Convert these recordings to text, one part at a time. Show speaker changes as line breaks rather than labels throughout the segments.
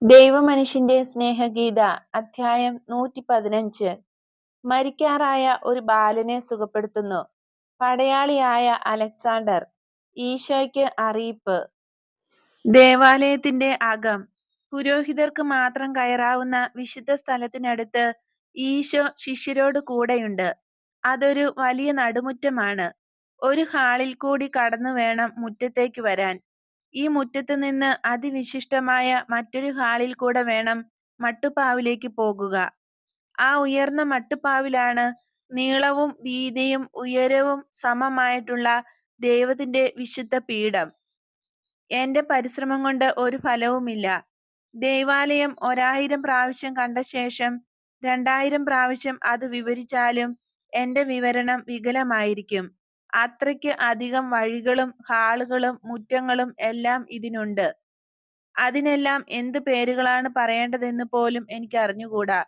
ദൈവമനുഷ്യന്റെ സ്നേഹഗീത അധ്യായം 115. മരിക്കാറായ ഒരു ബാലനെ സുഖപ്പെടുത്തുന്നു. പടയാളിയായ അലക്സാണ്ടർ. ഈശോയ്ക്ക് അറിയിപ്പ്. ദേവാലയത്തിന്റെ അകം. പുരോഹിതർക്ക് മാത്രം കയറാവുന്ന വിശുദ്ധ സ്ഥലത്തിനടുത്ത് ഈശോ ശിഷ്യരോട് കൂടെയുണ്ട്. അതൊരു വലിയ നടുമുറ്റമാണ്. ഒരു ഹാളിൽ കൂടി കടന്നു വേണം മുറ്റത്തേക്ക് വരാൻ. ഈ മുറ്റത്ത് നിന്ന് അതിവിശിഷ്ടമായ മറ്റൊരു ഹാളിൽ കൂടെ വേണം മട്ടുപ്പാവിലേക്ക് പോകുക. ആ ഉയർന്ന മട്ടുപ്പാവിലാണ് നീളവും വീതിയും ഉയരവും സമമായിട്ടുള്ള ദൈവത്തിന്റെ വിശുദ്ധ പീഠം. എന്റെ പരിശ്രമം കൊണ്ട് ഒരു ഫലവുമില്ല. ദൈവാലയം 1000 പ്രാവശ്യം കണ്ട ശേഷം 2000 പ്രാവശ്യം അത് വിവരിച്ചാലും എന്റെ വിവരണം വികലമായിരിക്കും. അത്രയ്ക്ക് അധികം വഴികളും ഹാളുകളും മുറ്റങ്ങളും എല്ലാം ഇതിനുണ്ട്. അതിനെല്ലാം എന്തു പേരുകളാണ് പറയേണ്ടതെന്ന് പോലും എനിക്ക് അറിഞ്ഞുകൂടാ.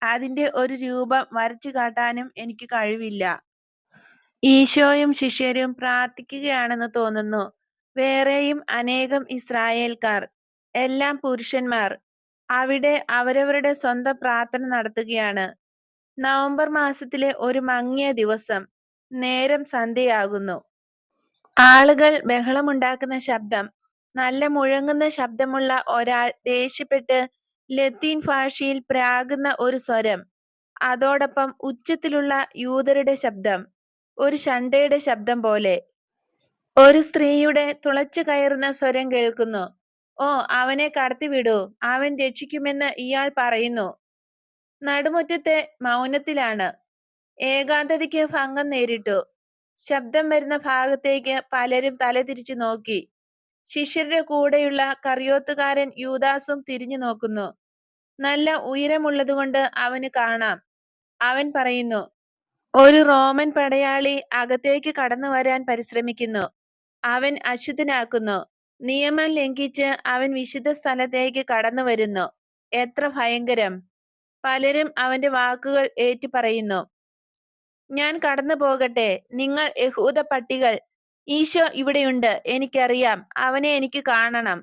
അതിന്റെ ഒരു രൂപം വരച്ചു കാട്ടാനും എനിക്ക് കഴിവില്ല. ഈശോയും ശിഷ്യരും പ്രാർത്ഥിക്കുകയാണെന്ന് തോന്നുന്നു. വേറെയും അനേകം ഇസ്രായേൽക്കാർ, എല്ലാം പുരുഷന്മാർ, അവിടെ അവരവരുടെ സ്വന്തം പ്രാർത്ഥന നടത്തുകയാണ്. നവംബർ മാസത്തിലെ ഒരു മങ്ങിയ ദിവസം. നേരം സന്ധ്യയാകുന്നു. ആളുകൾ ബഹളമുണ്ടാക്കുന്ന ശബ്ദം. നല്ല മുഴങ്ങുന്ന ശബ്ദമുള്ള ഒരാൾ ദേഷ്യപ്പെട്ട് ലത്തീൻ ഭാഷയിൽ പ്രാകുന്ന ഒരു സ്വരം. അതോടൊപ്പം ഉച്ചത്തിലുള്ള യൂതരുടെ ശബ്ദം, ഒരു ശണ്ഠയുടെ ശബ്ദം പോലെ. ഒരു സ്ത്രീയുടെ തുളച്ചു കയറുന്ന സ്വരം കേൾക്കുന്നു. ഓ, അവനെ കടത്തിവിടൂ, അവൻ രക്ഷിക്കുമെന്ന് ഇയാൾ പറയുന്നു. നടുമുറ്റത്തെ മൗനത്തിലാണ്. ഏകാന്തതയ്ക്ക് ഭംഗം നേരിട്ടു. ശബ്ദം വരുന്ന ഭാഗത്തേക്ക് പലരും തലതിരിച്ചു നോക്കി. ശിഷ്യരുടെ കൂടെയുള്ള കറിയോത്തുകാരൻ യൂദാസും തിരിഞ്ഞു നോക്കുന്നു. നല്ല ഉയരമുള്ളതുകൊണ്ട് അവന് കാണാം. അവൻ പറയുന്നു, ഒരു റോമൻ പടയാളി അകത്തേക്ക് കടന്നു വരാൻ പരിശ്രമിക്കുന്നു. അവൻ അശുദ്ധനാക്കുന്നു. നിയമം ലംഘിച്ച് അവൻ വിശുദ്ധ സ്ഥലത്തേക്ക് കടന്നു വരുന്നു. എത്ര ഭയങ്കരം! പലരും അവന്റെ വാക്കുകൾ ഏറ്റുപറയുന്നു. ഞാൻ കടന്നു പോകട്ടെ, നിങ്ങൾ യഹൂദ പട്ടികൾ. ഈശോ ഇവിടെയുണ്ട്, എനിക്കറിയാം. അവനെ എനിക്ക് കാണണം.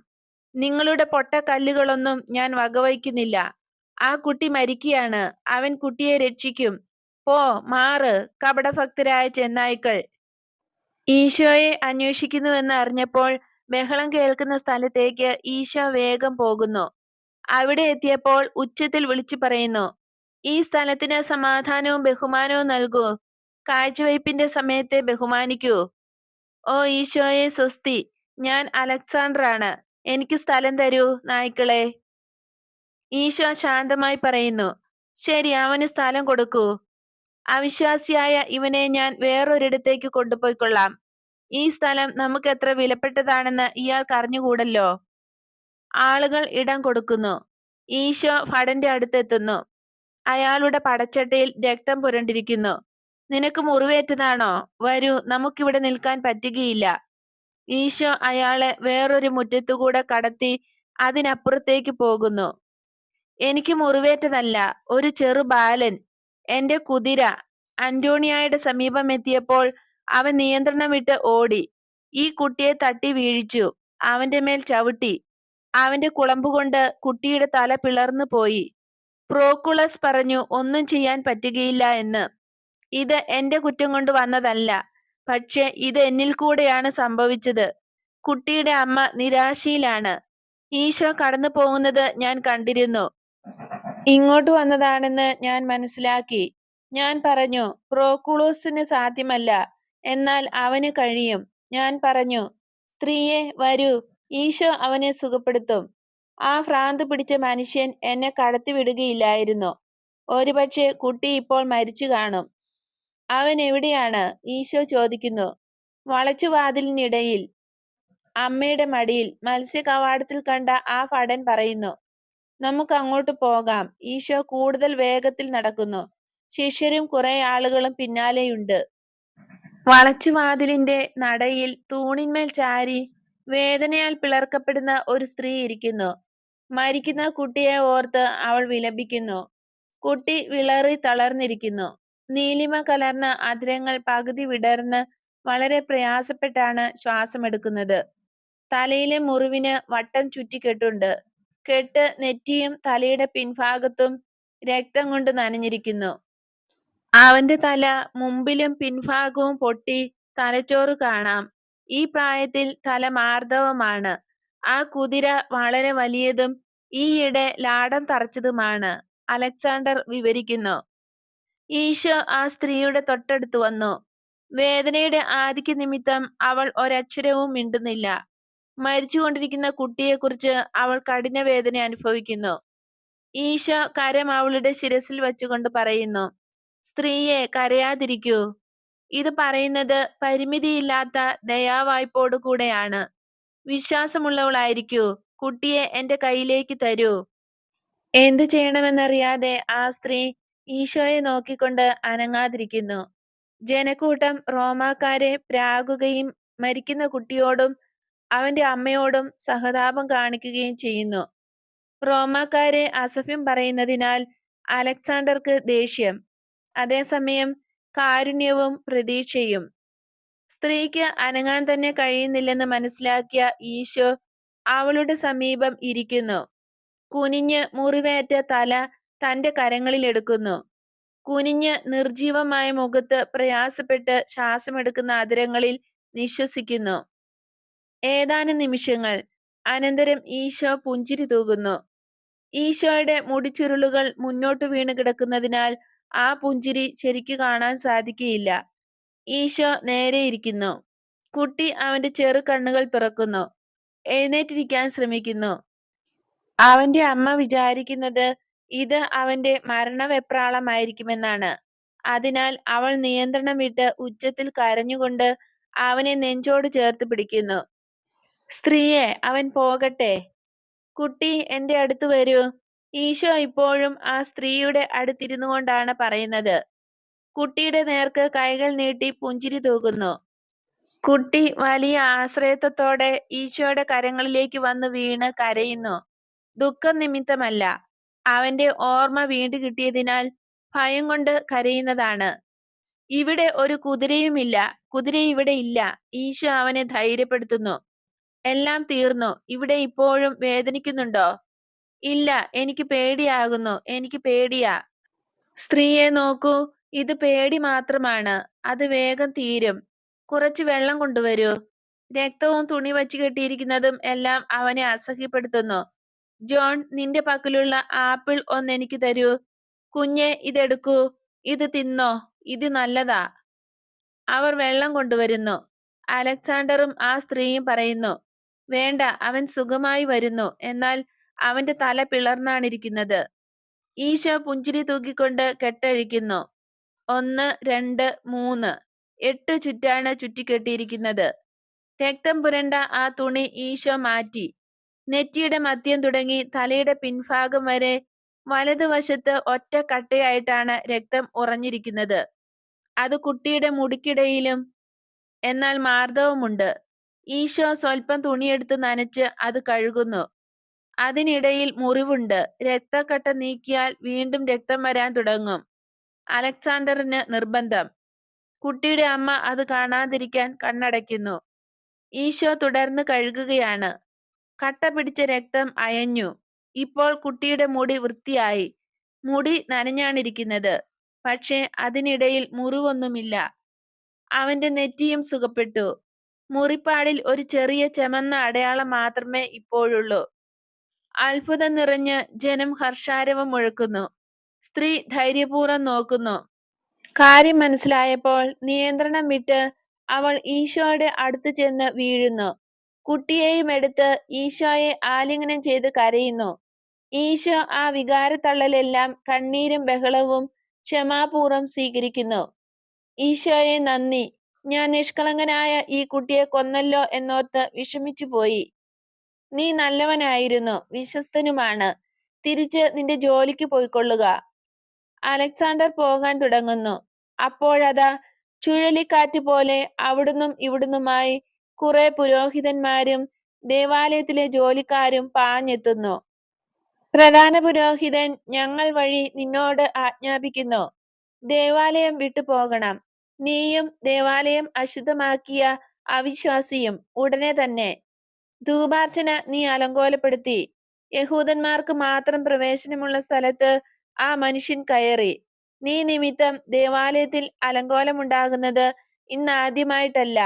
നിങ്ങളുടെ പൊട്ടക്കല്ലുകളൊന്നും ഞാൻ വകവയ്ക്കുന്നില്ല. ആ കുട്ടി മരിക്കുകയാണ്. അവൻ കുട്ടിയെ രക്ഷിക്കും. പോ, മാറ്, കപടഭക്തരായ ചെന്നായ്ക്കൾ. ഈശോയെ അന്വേഷിക്കുന്നുവെന്ന് അറിഞ്ഞപ്പോൾ ബഹളം കേൾക്കുന്ന സ്ഥലത്തേക്ക് ഈശോ വേഗം പോകുന്നു. അവിടെ എത്തിയപ്പോൾ ഉച്ചത്തിൽ വിളിച്ചു പറയുന്നു, ഈ സ്ഥലത്തിന് സമാധാനവും ബഹുമാനവും നൽകൂ. കാഴ്ചവയ്പിന്റെ സമയത്തെ ബഹുമാനിക്കൂ. ഓ ഈശോയെ സ്വസ്തി, ഞാൻ അലക്സാണ്ടറാണ്. എനിക്ക് സ്ഥലം തരൂ, നായ്ക്കളെ. ഈശോ ശാന്തമായി പറയുന്നു, ശരി, അവന് സ്ഥലം കൊടുക്കൂ. അവിശ്വാസിയായ ഇവനെ ഞാൻ വേറൊരിടത്തേക്ക് കൊണ്ടുപോയിക്കൊള്ളാം. ഈ സ്ഥലം നമുക്ക് എത്ര വിലപ്പെട്ടതാണെന്ന് ഇയാൾക്ക് അറിഞ്ഞുകൂടല്ലോ. ആളുകൾ ഇടം കൊടുക്കുന്നു. ഈശോ ഭടന്റെ അടുത്തെത്തുന്നു. അയാളുടെ പടച്ചട്ടയിൽ രക്തം പുരണ്ടിരിക്കുന്നു. നിനക്ക് മുറിവേറ്റതാണോ? വരൂ, നമുക്കിവിടെ നിൽക്കാൻ പറ്റുകയില്ല. ഈശോ അയാളെ വേറൊരു മുറ്റത്തുകൂടെ കടത്തി അതിനപ്പുറത്തേക്ക് പോകുന്നു. എനിക്ക് മുറിവേറ്റതല്ല, ഒരു ചെറു ബാലൻ. എന്റെ കുതിര അന്റോണിയായുടെ സമീപം എത്തിയപ്പോൾ അവൻ നിയന്ത്രണം വിട്ട് ഓടി. ഈ കുട്ടിയെ തട്ടി വീഴിച്ചു. അവന്റെ മേൽ ചവിട്ടി. അവന്റെ കുളമ്പുകൊണ്ട് കുട്ടിയുടെ തല പിളർന്നു പോയി. പ്രോക്കുളസ് പറഞ്ഞു ഒന്നും ചെയ്യാൻ പറ്റുകയില്ല എന്ന്. ഇത് എന്റെ കുറ്റം കൊണ്ട് വന്നതല്ല, പക്ഷെ ഇത് എന്നിൽ കൂടെയാണ് സംഭവിച്ചത്. കുട്ടിയുടെ അമ്മ നിരാശയിലാണ്. ഈശോ കടന്നു പോകുന്നത് ഞാൻ കണ്ടിരുന്നു. ഇങ്ങോട്ട് വന്നതാണെന്ന് ഞാൻ മനസ്സിലാക്കി. ഞാൻ പറഞ്ഞു, പ്രോക്കുളൂസിന് സാധ്യമല്ല, എന്നാൽ അവന് കഴിയും. ഞാൻ പറഞ്ഞു, സ്ത്രീയെ വരൂ, ഈശോ അവനെ സുഖപ്പെടുത്തും. ആ ഭ്രാന്ത് പിടിച്ച മനുഷ്യൻ എന്നെ കടത്തിവിടുകയില്ലായിരുന്നു. ഒരുപക്ഷെ കുട്ടി ഇപ്പോൾ മരിച്ചു കാണും. അവൻ എവിടെയാണ്? ഈശോ ചോദിക്കുന്നു. വളച്ചുവാതിലിനിടയിൽ, അമ്മയുടെ മടിയിൽ. മത്സ്യകവാടത്തിൽ കണ്ട ആ ഭടൻ പറയുന്നു, നമുക്ക് അങ്ങോട്ട് പോകാം. ഈശോ കൂടുതൽ വേഗത്തിൽ നടക്കുന്നു. ശിഷ്യരും കുറെ ആളുകളും പിന്നാലെയുണ്ട്. വളച്ചുവാതിലിന്റെ നടയിൽ തൂണിന്മേൽ ചാരി വേദനയാൽ പിളർക്കപ്പെടുന്ന ഒരു സ്ത്രീ ഇരിക്കുന്നു. മരിക്കുന്ന കുട്ടിയെ ഓർത്ത് അവൾ വിലപിക്കുന്നു. കുട്ടി വിളറി തളർന്നിരിക്കുന്നു. നീലിമ കലർന്ന അധരങ്ങൾ പകുതി വിടർന്ന് വളരെ പ്രയാസപ്പെട്ടാണ് ശ്വാസമെടുക്കുന്നത്. തലയിലെ മുറിവിന് വട്ടം ചുറ്റിക്കെട്ടുണ്ട്. കെട്ട് നെറ്റിയും തലയുടെ പിൻഭാഗത്തും രക്തം കൊണ്ട് നനഞ്ഞിരിക്കുന്നു. അവന്റെ തല മുമ്പിലും പിൻഭാഗവും പൊട്ടി തലച്ചോറ് കാണാം. ഈ പ്രായത്തിൽ തല മാർദ്ദവമാണ്. ആ കുതിര വളരെ വലിയതും ഈയിടെ ലാടം തറച്ചതുമാണ്. അലക്സാണ്ടർ വിവരിക്കുന്നു. ഈശോ ആ സ്ത്രീയുടെ തൊട്ടടുത്ത് വന്നു. വേദനയുടെ ആധിക്യ നിമിത്തം അവൾ ഒരക്ഷരവും മിണ്ടുന്നില്ല. മരിച്ചുകൊണ്ടിരിക്കുന്ന കുട്ടിയെക്കുറിച്ച് അവൾ കഠിന വേദന അനുഭവിക്കുന്നു. ഈശോ കരം അവളുടെ ശിരസിൽ വച്ചുകൊണ്ട് പറയുന്നു, സ്ത്രീയെ, കരയാതിരിക്കൂ. ഇത് പറയുന്നത് പരിമിതിയില്ലാത്ത ദയാവായ്പോടു കൂടെയാണ്. വിശ്വാസമുള്ളവളായിരിക്കൂ. കുട്ടിയെ എന്റെ കയ്യിലേക്ക് തരൂ. എന്തു ചെയ്യണമെന്നറിയാതെ ആ സ്ത്രീ ഈശോയെ നോക്കിക്കൊണ്ട് അനങ്ങാതിരിക്കുന്നു. ജനക്കൂട്ടം റോമാക്കാരെ പ്രാകുകയും മരിക്കുന്ന കുട്ടിയോടും അവന്റെ അമ്മയോടും സഹതാപം കാണിക്കുകയും ചെയ്യുന്നു. റോമാക്കാരെ അസഭ്യം പറയുന്നതിനാൽ അലക്സാണ്ടർക്ക് ദേഷ്യം, അതേസമയം കാരുണ്യവും പ്രതീക്ഷയും. സ്ത്രീക്ക് അനങ്ങാൻ തന്നെ കഴിയുന്നില്ലെന്ന് മനസ്സിലാക്കിയ ഈശോ അവളുടെ സമീപം ഇരിക്കുന്നു. കുനിഞ്ഞ് മുറിവേറ്റ തല തന്റെ കരങ്ങളിൽ എടുക്കുന്നു. കുനിഞ്ഞ് നിർജീവമായ മുഖത്ത് പ്രയാസപ്പെട്ട് ശ്വാസമെടുക്കുന്ന അധരങ്ങളിൽ നിശ്വസിക്കുന്നു. ഏതാനും നിമിഷങ്ങൾ അനന്തരം ഈശോ പുഞ്ചിരി തൂകുന്നു. ഈശോയുടെ മുടിച്ചുരുളുകൾ മുന്നോട്ട് വീണ് കിടക്കുന്നതിനാൽ ആ പുഞ്ചിരി ശരിക്കു കാണാൻ സാധിക്കുകയില്ല. ഈശോ നേരെയിരിക്കുന്നു. കുട്ടി അവന്റെ ചെറു കണ്ണുകൾ തുറക്കുന്നു. എഴുന്നേറ്റിരിക്കാൻ ശ്രമിക്കുന്നു. അവന്റെ അമ്മ വിചാരിക്കുന്നത് ഇത് അവന്റെ മരണവെപ്രാളമായിരിക്കുമെന്നാണ്. അതിനാൽ അവൾ നിയന്ത്രണം വിട്ട് ഉച്ചത്തിൽ കരഞ്ഞുകൊണ്ട് അവനെ നെഞ്ചോട് ചേർത്ത് പിടിക്കുന്നു. സ്ത്രീയെ, അവൻ പോകട്ടെ. കുട്ടി, എന്റെ അടുത്ത് വരൂ. ഈശോ ഇപ്പോഴും ആ സ്ത്രീയുടെ അടുത്തിരുന്നു കൊണ്ടാണ് പറയുന്നത്. കുട്ടിയുടെ നേർക്ക് കൈകൾ നീട്ടി പുഞ്ചിരി തൂകുന്നു. കുട്ടി വലിയ ആശ്രയത്വത്തോടെ ഈശോയുടെ കരങ്ങളിലേക്ക് വന്ന് വീണ് കരയുന്നു. ദുഃഖം നിമിത്തമല്ല, അവന്റെ ഓർമ്മ വീണ്ടു കിട്ടിയതിനാൽ ഭയം കൊണ്ട് കരയുന്നതാണ്. ഇവിടെ ഒരു കുതിരയുമില്ല, കുതിര ഇവിടെ ഇല്ല. ഈശോ അവനെ ധൈര്യപ്പെടുത്തുന്നു. എല്ലാം തീർന്നു. ഇവിടെ ഇപ്പോഴും വേദനിക്കുന്നുണ്ടോ? ഇല്ല, എനിക്ക് പേടിയാകുന്നു, എനിക്ക് പേടിയാ. സ്ത്രീയെ നോക്കൂ, ഇത് പേടി മാത്രമാണ്. അത് വേഗം തീരും. കുറച്ച് വെള്ളം കൊണ്ടുവരൂ. രക്തവും തുണി വച്ചു കെട്ടിയിരിക്കുന്നതും എല്ലാം അവനെ അസഹ്യപ്പെടുത്തുന്നു. ജോൺ, നിന്റെ പക്കലുള്ള ആപ്പിൾ ഒന്നെനിക്ക് തരൂ. കുഞ്ഞെ, ഇതെടുക്കൂ. ഇത് തിന്നോ, ഇത് നല്ലതാ. അവർ വെള്ളം കൊണ്ടുവരുന്നു. അലക്സാണ്ടറും ആ സ്ത്രീയും പറയുന്നു, വേണ്ട, അവൻ സുഖമായി വരുന്നു. എന്നാൽ അവന്റെ തല പിളർന്നാണിരിക്കുന്നത്. ഈശോ പുഞ്ചിരി തൂക്കിക്കൊണ്ട് കെട്ടഴിക്കുന്നു. 1, 2, 3 8 ചുറ്റാണ് ചുറ്റിക്കെട്ടിയിരിക്കുന്നത്. രക്തം പുരണ്ട ആ തുണി ഈശോ മാറ്റി. നെറ്റിയുടെ മധ്യം തുടങ്ങി തലയുടെ പിൻഭാഗം വരെ വലതുവശത്ത് ഒറ്റ കട്ടയായിട്ടാണ് രക്തം ഉറഞ്ഞിരിക്കുന്നത്. അത് കുട്ടിയുടെ മുടിക്കിടയിലും എന്നാൽ മാർദ്ദവമുണ്ട്. ഈശോ സ്വൽപ്പം തുണിയെടുത്ത് നനച്ച് അത് കഴുകുന്നു. അതിനിടയിൽ മുറിവുണ്ട്. രക്തക്കട്ട നീക്കിയാൽ വീണ്ടും രക്തം വരാൻ തുടങ്ങും. അലക്സാണ്ടറിന് നിർബന്ധം. കുട്ടിയുടെ അമ്മ അത് കാണാതിരിക്കാൻ കണ്ണടയ്ക്കുന്നു. ഈശോ തുടർന്ന് കഴുകുകയാണ്. കട്ട പിടിച്ച രക്തം അയഞ്ഞു. ഇപ്പോൾ കുട്ടിയുടെ മുടി വൃത്തിയായി. മുടി നനഞ്ഞാണിരിക്കുന്നത്. പക്ഷേ അതിനിടയിൽ മുറിവൊന്നുമില്ല. അവന്റെ നെറ്റിയും സുഖപ്പെട്ടു. മുറിപ്പാടിൽ ഒരു ചെറിയ ചെമന്ന അടയാളം മാത്രമേ ഇപ്പോഴുള്ളൂ. അത്ഭുതം നിറഞ്ഞ് ജനം ഹർഷാരവം മുഴക്കുന്നു. സ്ത്രീ ധൈര്യപൂർവ്വം നോക്കുന്നു. കാര്യം മനസ്സിലായപ്പോൾ നിയന്ത്രണം വിട്ട് അവൾ ഈശോയുടെ അടുത്ത് ചെന്ന് വീഴുന്നു. കുട്ടിയെയും എടുത്ത് ഈശോയെ ആലിംഗനം ചെയ്ത് കരയുന്നു. ഈശോ ആ വികാരത്തള്ളലെല്ലാം കണ്ണീരും ബഹളവും ക്ഷമാപൂർവ്വം സ്വീകരിക്കുന്നു. ഈശോയെ, നന്ദി. ഞാൻ നിഷ്കളങ്കനായ ഈ കുട്ടിയെ കൊന്നല്ലോ എന്നോർത്ത് വിഷമിച്ചു പോയി. നീ നല്ലവനായിരുന്നു, വിശ്വസ്തനുമാണ്. തിരിച്ച് നിന്റെ ജോലിക്ക് പോയിക്കൊള്ളുക. അലക്സാണ്ടർ പോകാൻ തുടങ്ങുന്നു. അപ്പോഴതാ ചുഴലിക്കാറ്റ് പോലെ അവിടുന്നും ഇവിടുന്നുമായി കുറെ പുരോഹിതന്മാരും ദേവാലയത്തിലെ ജോലിക്കാരും പാഞ്ഞെത്തുന്നു. പ്രധാന പുരോഹിതൻ ഞങ്ങൾ വഴി നിന്നോട് ആജ്ഞാപിക്കുന്നു, ദേവാലയം വിട്ടു പോകണം. നീയും ദേവാലയം അശുദ്ധമാക്കിയ അവിശ്വാസിയും ഉടനെ തന്നെ. ധൂപാർച്ചന നീ അലങ്കോലപ്പെടുത്തി. യഹൂദന്മാർക്ക് മാത്രം പ്രവേശനമുള്ള സ്ഥലത്ത് ആ മനുഷ്യൻ കയറി. നീ നിമിത്തം ദേവാലയത്തിൽ അലങ്കോലമുണ്ടാകുന്നത് ഇന്നാദ്യമായിട്ടല്ല.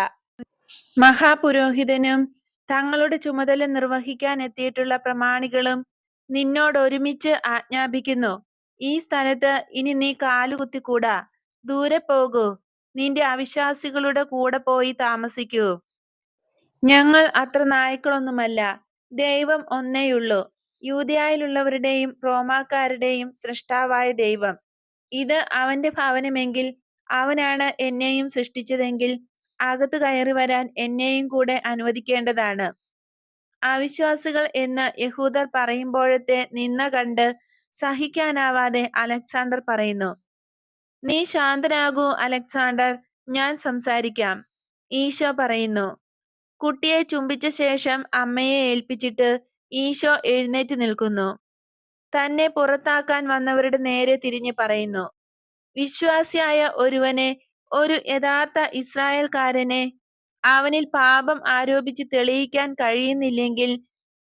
മഹാപുരോഹിതനും തങ്ങളുടെ ചുമതല നിർവഹിക്കാൻ എത്തിയിട്ടുള്ള പ്രമാണികളും നിന്നോടൊരുമിച്ച് ആജ്ഞാപിക്കുന്നു, ഈ സ്ഥലത്ത് ഇനി നീ കാലുകുത്തിക്കൂടാ. ദൂരെ പോകൂ, നിന്റെ അവിശ്വാസികളുടെ കൂടെ പോയി താമസിക്കൂ. ഞങ്ങൾ അത്ര നായ്ക്കളൊന്നുമല്ല. ദൈവം ഒന്നേയുള്ളൂ, യൂദയായിലുള്ളവരുടെയും റോമാക്കാരുടെയും സൃഷ്ടാവായ ദൈവം. ഇത് അവന്റെ ഭവനമെങ്കിൽ അവനാണ് എന്നെയും സൃഷ്ടിച്ചതെങ്കിൽ അകത്ത് കയറി വരാൻ എന്നെയും കൂടെ അനുവദിക്കേണ്ടതാണ്. അവിശ്വാസികൾ എന്ന് യഹൂദർ പറയുമ്പോഴത്തെ നിന്ന കണ്ട് സഹിക്കാനാവാതെ അലക്സാണ്ടർ പറയുന്നു, നീ ശാന്തനാകൂ അലക്സാണ്ടർ, ഞാൻ സംസാരിക്കാം. ഈശോ പറയുന്നു. കുട്ടിയെ ചുംബിച്ച ശേഷം അമ്മയെ ഏൽപ്പിച്ചിട്ട് ഈശോ എഴുന്നേറ്റ് നിൽക്കുന്നു. തന്നെ പുറത്താക്കാൻ വന്നവരുടെ നേരെ തിരിഞ്ഞ് പറയുന്നു, വിശ്വാസിയായ ഒരുവനെ, ഒരു യഥാർത്ഥ ഇസ്രായേൽക്കാരനെ അവനിൽ പാപം ആരോപിച്ച് തെളിയിക്കാൻ കഴിയുന്നില്ലെങ്കിൽ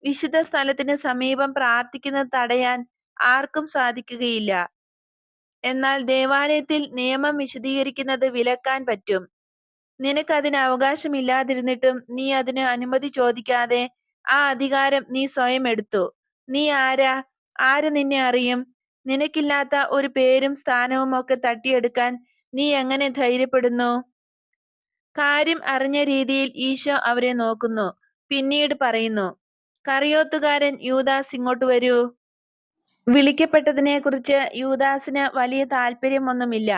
വിശുദ്ധ സ്ഥലത്തിന് സമീപം പ്രാർത്ഥിക്കുന്നത് തടയാൻ ആർക്കും സാധിക്കുകയില്ല. എന്നാൽ ദേവാലയത്തിൽ നിയമം വിശദീകരിക്കുന്നത് വിലക്കാൻ പറ്റും. നിനക്കതിന് അവകാശമില്ലാതിരുന്നിട്ടും നീ അതിന് അനുമതി ചോദിക്കാതെ ആ അധികാരം നീ സ്വയം എടുത്തു. നീ ആരാ? ആര് നിന്നെ അറിയും? നിനക്കില്ലാത്ത ഒരു പേരും സ്ഥാനവും ഒക്കെ തട്ടിയെടുക്കാൻ നീ എങ്ങനെ ധൈര്യപ്പെടുന്നു? കാര്യം അറിഞ്ഞ രീതിയിൽ ഈശോ അവരെ നോക്കുന്നു. പിന്നീട് പറയുന്നു, കറിയോത്തുകാരൻ യൂദാസ് ഇങ്ങോട്ട് വരൂ. വിളിക്കപ്പെട്ടതിനെ കുറിച്ച് യൂദാസിന് വലിയ താല്പര്യമൊന്നുമില്ല.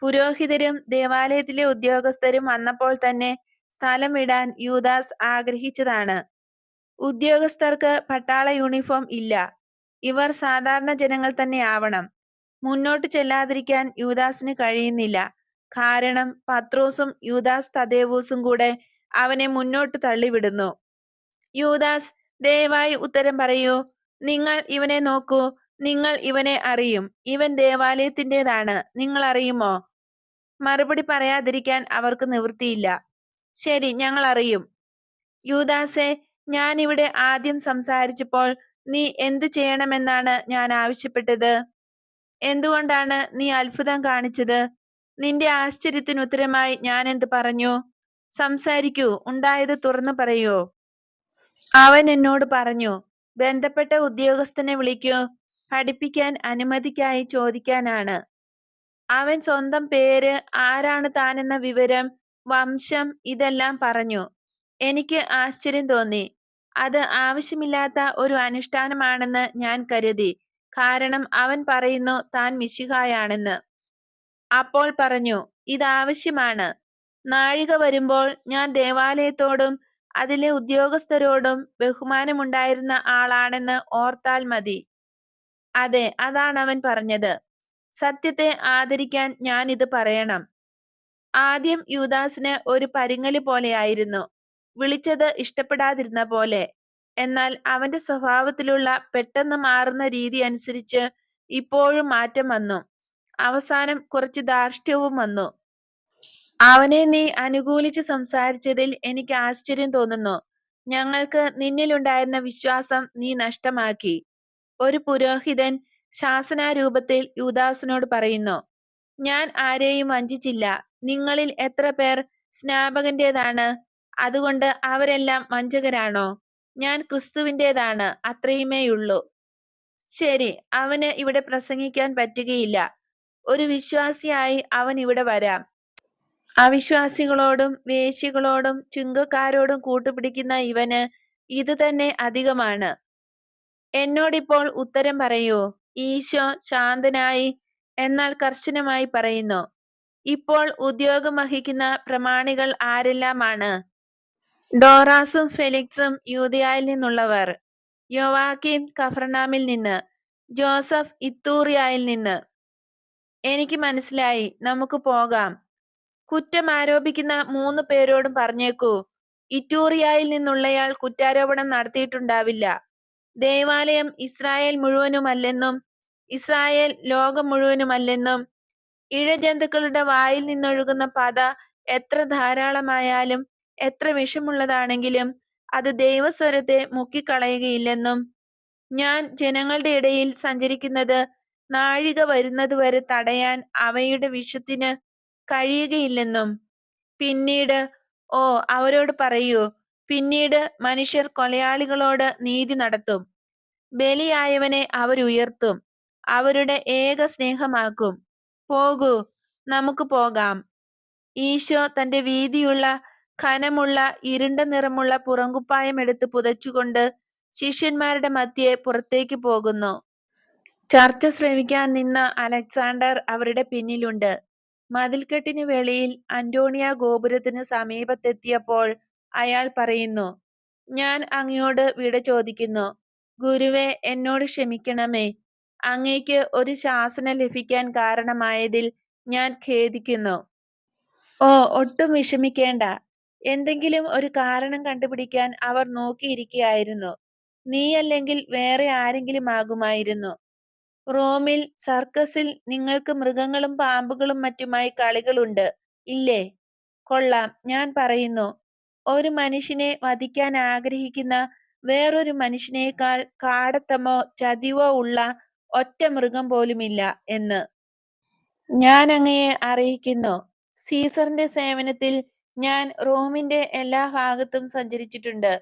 പുരോഹിതരും ദേവാലയത്തിലെ ഉദ്യോഗസ്ഥരും വന്നപ്പോൾ തന്നെ സ്ഥലം വിടാൻ യൂദാസ് ആഗ്രഹിച്ചതാണ്. ഉദ്യോഗസ്ഥർക്ക് പട്ടാള യൂണിഫോം ഇല്ല. ഇവർ സാധാരണ ജനങ്ങൾ തന്നെ ആവണം. മുന്നോട്ട് ചെല്ലാതിരിക്കാൻ യൂദാസിന് കഴിയുന്നില്ല. കാരണം പത്രോസും യൂദാസ് തദേവൂസും കൂടെ അവനെ മുന്നോട്ട് തള്ളിവിടുന്നു. യൂദാസ്, ദയവായി ഉത്തരം പറയൂ. നിങ്ങൾ ഇവനെ നോക്കൂ. നിങ്ങൾ ഇവനെ അറിയും. ഇവൻ ദേവാലയത്തിൻ്റെതാണ്. നിങ്ങൾ അറിയുമോ? മറുപടി പറയാതിരിക്കാൻ അവർക്ക് നിവൃത്തിയില്ല. ശരി, ഞങ്ങൾ അറിയും. യൂദാസെ, ഞാൻ ഇവിടെ ആദ്യം സംസാരിച്ചപ്പോൾ നീ എന്തു ചെയ്യണമെന്നാണ് ഞാൻ ആവശ്യപ്പെട്ടത്? എന്തുകൊണ്ടാണ് നീ അത്ഭുതം കാണിച്ചത്? നിന്റെ ആശ്ചര്യത്തിന് ഉത്തരമായി ഞാൻ എന്ത് പറഞ്ഞു? സംസാരിക്കൂ, ഉണ്ടായത് തുറന്നു പറയൂ. അവൻ എന്നോട് പറഞ്ഞു, ബന്ധപ്പെട്ട ഉദ്യോഗസ്ഥനെ വിളിക്കൂ, പഠിപ്പിക്കാൻ അനുമതിക്കായി ചോദിക്കാനാണ്. അവൻ സ്വന്തം പേര്, ആരാണ് താനെന്ന വിവരം, വംശം ഇതെല്ലാം പറഞ്ഞു. എനിക്ക് ആശ്ചര്യം തോന്നി. അത് ആവശ്യമില്ലാത്ത ഒരു അനുഷ്ഠാനമാണെന്ന് ഞാൻ കരുതി. കാരണം അവൻ പറയുന്നു താൻ മിശിഹായാണെന്ന്. അപ്പോൾ പറഞ്ഞു, ഇതാവശ്യമാണ്. നാഴിക വരുമ്പോൾ ഞാൻ ദേവാലയത്തോടും അതിലെ ഉദ്യോഗസ്ഥരോടും ബഹുമാനമുണ്ടായിരുന്ന ആളാണെന്ന് ഓർത്താൽ മതി. അതെ, അതാണ് അവൻ പറഞ്ഞത്. സത്യത്തെ ആദരിക്കാൻ ഞാൻ ഇത് പറയണം. ആദ്യം യൂദാസിന് ഒരു പരിങ്ങല് പോലെയായിരുന്നു, വിളിച്ചത് ഇഷ്ടപ്പെടാതിരുന്ന പോലെ. എന്നാൽ അവന്റെ സ്വഭാവത്തിലുള്ള പെട്ടെന്ന് മാറുന്ന രീതി അനുസരിച്ച് ഇപ്പോഴും മാറ്റം വന്നു. അവസാനം കുറച്ച് ധാർഷ്ട്യവും വന്നു. അവനെ നീ അനുകൂലിച്ച് സംസാരിച്ചതിൽ എനിക്ക് ആശ്ചര്യം തോന്നുന്നു. ഞങ്ങൾക്ക് നിന്നിലുണ്ടായിരുന്ന വിശ്വാസം നീ നഷ്ടമാക്കി. ഒരു പുരോഹിതൻ ശാസനാരൂപത്തിൽ യൂദാസിനോട് പറയുന്നു, ഞാൻ ആരെയും വഞ്ചിച്ചില്ല. നിങ്ങളിൽ എത്ര പേർ സ്നാപകന്റേതാണ്? അതുകൊണ്ട് അവരെല്ലാം വഞ്ചകരാണോ? ഞാൻ ക്രിസ്തുവിൻ്റെതാണ്, അത്രയുമേയുള്ളൂ. ശരി, അവന് ഇവിടെ പ്രസംഗിക്കാൻ പറ്റുകയില്ല. ഒരു വിശ്വാസിയായി അവൻ ഇവിടെ വരാം. അവിശ്വാസികളോടും വേശ്യകളോടും ചുങ്കക്കാരോടും കൂട്ടുപിടിക്കുന്ന ഇവന് ഇത് തന്നെ അധികമാണ്. എന്നോടിപ്പോൾ ഉത്തരം പറയൂ. ഈശോ ശാന്തനായി എന്നാൽ കർശനമായി പറയുന്നു, ഇപ്പോൾ ഉദ്യോഗം വഹിക്കുന്ന പ്രമാണികൾ ആരെല്ലാമാണ്? ഡോറാസും ഫെലിക്സും യൂദയായിൽ നിന്നുള്ളവർ, യോവാക്കീം കഫർനാമിൽ നിന്ന്, ജോസഫ് ഇത്തൂറിയായിൽ നിന്ന്. എനിക്ക് മനസ്സിലായി, നമുക്ക് പോകാം. കുറ്റം ആരോപിക്കുന്ന 3 പേരോടും പറഞ്ഞേക്കൂ, ഇറ്റൂറിയായിൽ നിന്നുള്ളയാൾ കുറ്റാരോപണം നടത്തിയിട്ടുണ്ടാവില്ല. ദേവാലയം ഇസ്രായേൽ മുഴുവനുമല്ലെന്നും ഇസ്രായേൽ ലോകം മുഴുവനുമല്ലെന്നും ഇഴജന്തുക്കളുടെ വായിൽ നിന്നൊഴുകുന്ന പത എത്ര ധാരാളമായാലും എത്ര വിഷമുള്ളതാണെങ്കിലും അത് ദൈവസ്വരത്തെ മുക്കിക്കളയുകയില്ലെന്നും ഞാൻ ജനങ്ങളുടെ ഇടയിൽ സഞ്ചരിക്കുന്നത് നാഴിക വരുന്നതുവരെ തടയാൻ അവയുടെ വിഷത്തിന് കഴിയുകയില്ലെന്നും പിന്നീട് അവരോട് പറയൂ, പിന്നീട് മനുഷ്യർ കൊലയാളികളോട് നീതി നടത്തും. ബലിയായവനെ അവരുയർത്തും, അവരുടെ ഏക സ്നേഹമാക്കും. പോകൂ, നമുക്ക് പോകാം. ഈശോ തന്റെ വീതിയുള്ള ഘനമുള്ള ഇരുണ്ട നിറമുള്ള പുറങ്കുപ്പായം എടുത്ത് പുതച്ചുകൊണ്ട് ശിഷ്യന്മാരുടെ മധ്യേ പുറത്തേക്ക് പോകുന്നു. ചർച്ച ശ്രവിക്കാൻ നിന്ന അലക്സാണ്ടർ അവരുടെ പിന്നിലുണ്ട്. മതിൽക്കെട്ടിന് വെളിയിൽ അന്റോണിയ ഗോപുരത്തിന് സമീപത്തെത്തിയപ്പോൾ അയാൾ പറയുന്നു, ഞാൻ അങ്ങയോട് വിട ചോദിക്കുന്നു. ഗുരുവേ, എന്നോട് ക്ഷമിക്കണമേ. അങ്ങയ്ക്ക് ഒരു ശാസന ലഭിക്കാൻ കാരണമായതിൽ ഞാൻ ഖേദിക്കുന്നു. ഒട്ടും വിഷമിക്കേണ്ട. എന്തെങ്കിലും ഒരു കാരണം കണ്ടുപിടിക്കാൻ അവർ നോക്കിയിരിക്കുകയായിരുന്നു. നീയല്ലെങ്കിൽ വേറെ ആരെങ്കിലും ആകുമായിരുന്നു. റോമിൽ സർക്കസിൽ നിങ്ങൾക്ക് മൃഗങ്ങളും പാമ്പുകളും മറ്റുമായി കളികളുണ്ട്, ഇല്ലേ? കൊള്ളാം. ഞാൻ പറയുന്നു, ഒരു മനുഷ്യനെ വധിക്കാൻ ആഗ്രഹിക്കുന്ന വേറൊരു മനുഷ്യനേക്കാൾ കാടത്തമോ ചതിവോ ഉള്ള ഒറ്റ മൃഗം പോലുമില്ല എന്ന് ഞാൻ അങ്ങയെ അറിയിക്കുന്നു. സീസറിന്റെ സേവനത്തിൽ ഞാൻ റോമിന്റെ എല്ലാ ഭാഗത്തും സഞ്ചരിച്ചിട്ടുണ്ട്.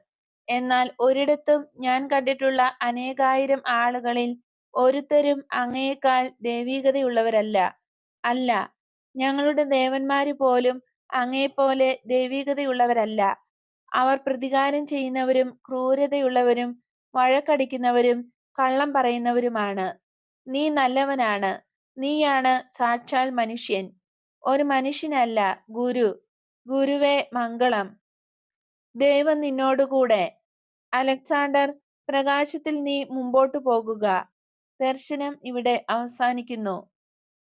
എന്നാൽ ഒരിടത്തും ഞാൻ കണ്ടിട്ടുള്ള അനേകായിരം ആളുകളിൽ ഒരുത്തരും അങ്ങയേക്കാൾ ദൈവീകതയുള്ളവരല്ല. അല്ല, ഞങ്ങളുടെ ദേവന്മാര് പോലും അങ്ങയെപ്പോലെ ദൈവീകതയുള്ളവരല്ല. അവർ പ്രതികാരം ചെയ്യുന്നവരും ക്രൂരതയുള്ളവരും വഴക്കടിക്കുന്നവരും കള്ളം പറയുന്നവരുമാണ്. നീ നല്ലവനാണ്. നീയാണ് സാക്ഷാൽ മനുഷ്യൻ, ഒരു മനുഷ്യനല്ല, ഗുരു. ഗുരുവേ, മംഗളം. ദൈവം നിന്നോടുകൂടെ. അലക്സാണ്ടർ, പ്രകാശത്തിൽ നീ മുമ്പോട്ടു പോകുക. ദർശനം ഇവിടെ അവസാനിക്കുന്നു.